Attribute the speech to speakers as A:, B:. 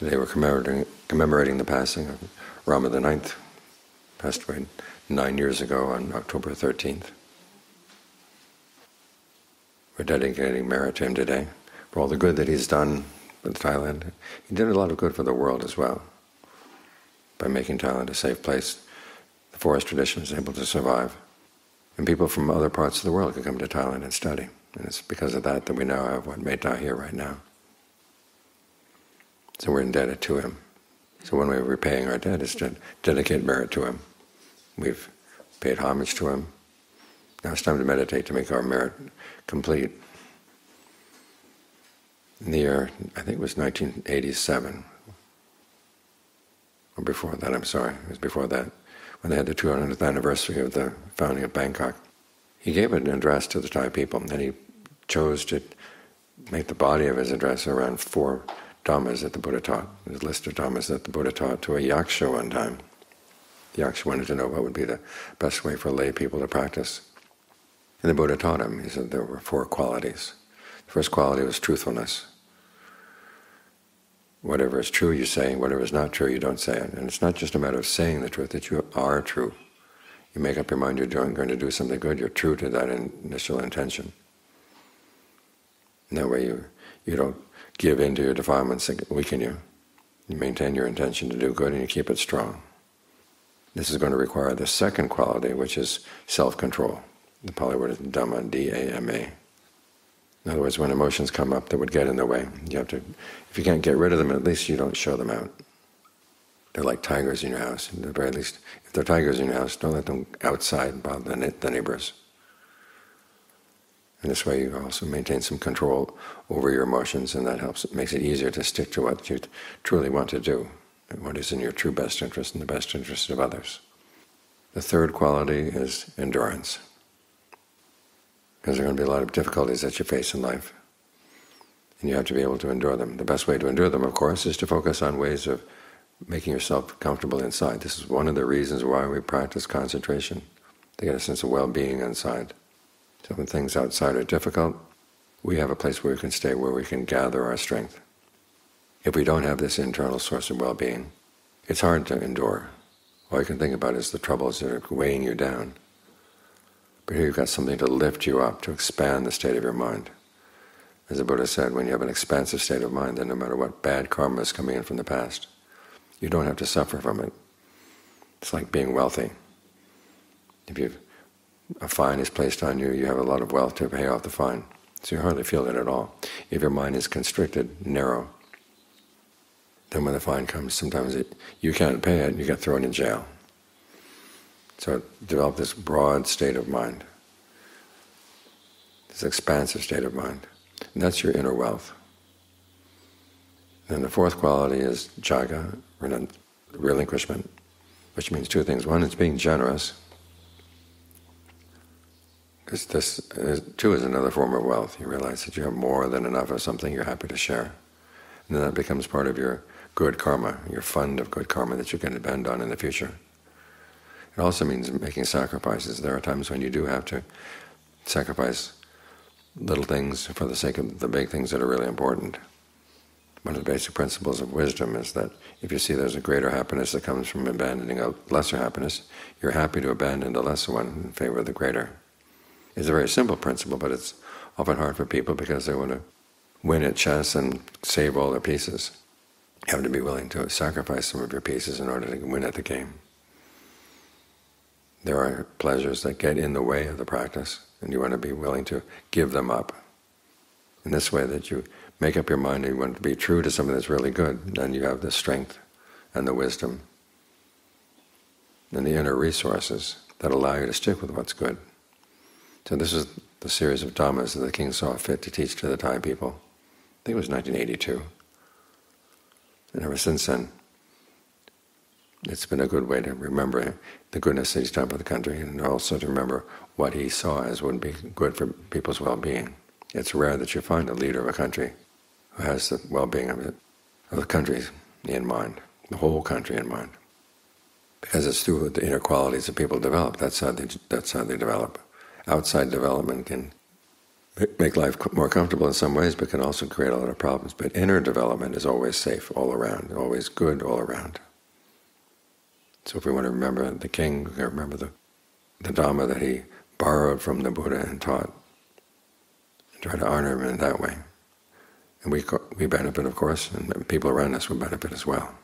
A: Today we're commemorating the passing of Rama IX, passed away 9 years ago on October 13th. We're dedicating merit to him today for all the good that he's done with Thailand. He did a lot of good for the world as well. By making Thailand a safe place, the forest tradition was able to survive. And people from other parts of the world could come to Thailand and study. And it's because of that that we now have what Metta here right now. So we're indebted to him. So one way of repaying our debt is to dedicate merit to him. We've paid homage to him. Now it's time to meditate to make our merit complete. In the year, I think it was 1987, or before that, I'm sorry, it was before that, when they had the 200th anniversary of the founding of Bangkok. He gave an address to the Thai people, and he chose to make the body of his address around 4 Dhammas that the Buddha taught. There's a list of Dhammas that the Buddha taught to a yaksha one time. The yaksha wanted to know what would be the best way for lay people to practice. And the Buddha taught him. He said there were 4 qualities. The first quality was truthfulness. Whatever is true you say, whatever is not true you don't say it. And it's not just a matter of saying the truth, that you are true. You make up your mind you're going to do something good, you're true to that initial intention. And that way you don't give in to your defilements that weaken you. You maintain your intention to do good and you keep it strong. This is going to require the second quality, which is self-control. The Pali word is Dhamma, D-A-M-A. In other words, when emotions come up that would get in the way, you have to, if you can't get rid of them, at least you don't show them out. They're like tigers in your house. At the very least, if they're tigers in your house, don't let them outside bother the neighbors. And this way you also maintain some control over your emotions, and that helps. It makes it easier to stick to what you truly want to do, and what is in your true best interest and the best interest of others. The third quality is endurance. Because there are going to be a lot of difficulties that you face in life, and you have to be able to endure them. The best way to endure them, of course, is to focus on ways of making yourself comfortable inside. This is one of the reasons why we practice concentration, to get a sense of well-being inside. So when things outside are difficult, we have a place where we can stay, where we can gather our strength. If we don't have this internal source of well-being, it's hard to endure. All you can think about is the troubles that are weighing you down. But here you've got something to lift you up, to expand the state of your mind. As the Buddha said, when you have an expansive state of mind, then no matter what bad karma is coming in from the past, you don't have to suffer from it. It's like being wealthy. If a fine is placed on you, you have a lot of wealth to pay off the fine, so you hardly feel it at all. If your mind is constricted, narrow, then when the fine comes, sometimes you can't pay it and you get thrown in jail. So develop this broad state of mind, this expansive state of mind, and that's your inner wealth. Then the fourth quality is jaga, relinquishment, which means 2 things. One is being generous, because this too is another form of wealth. You realize that you have more than enough of something you're happy to share. And then that becomes part of your good karma, your fund of good karma that you can depend on in the future. It also means making sacrifices. There are times when you do have to sacrifice little things for the sake of the big things that are really important. One of the basic principles of wisdom is that if you see there's a greater happiness that comes from abandoning a lesser happiness, you're happy to abandon the lesser one in favor of the greater. It's a very simple principle, but it's often hard for people because they want to win at chess and save all their pieces. You have to be willing to sacrifice some of your pieces in order to win at the game. There are pleasures that get in the way of the practice, and you want to be willing to give them up. In this way that you make up your mind and you want to be true to something that's really good, then you have the strength and the wisdom and the inner resources that allow you to stick with what's good. So this is the series of Dhammas that the king saw fit to teach to the Thai people. I think it was 1982. And ever since then, it's been a good way to remember the goodness that he's done for the country, and also to remember what he saw as would be good for people's well-being. It's rare that you find a leader of a country who has the well-being of the country in mind, the whole country in mind. Because it's through the inner qualities that people develop. That's how they develop. Outside development can make life more comfortable in some ways, but can also create a lot of problems. But inner development is always safe all around, always good all around. So if we want to remember the king, we remember the Dhamma that he borrowed from the Buddha and taught, and try to honor him in that way. And we benefit, of course, and people around us will benefit as well.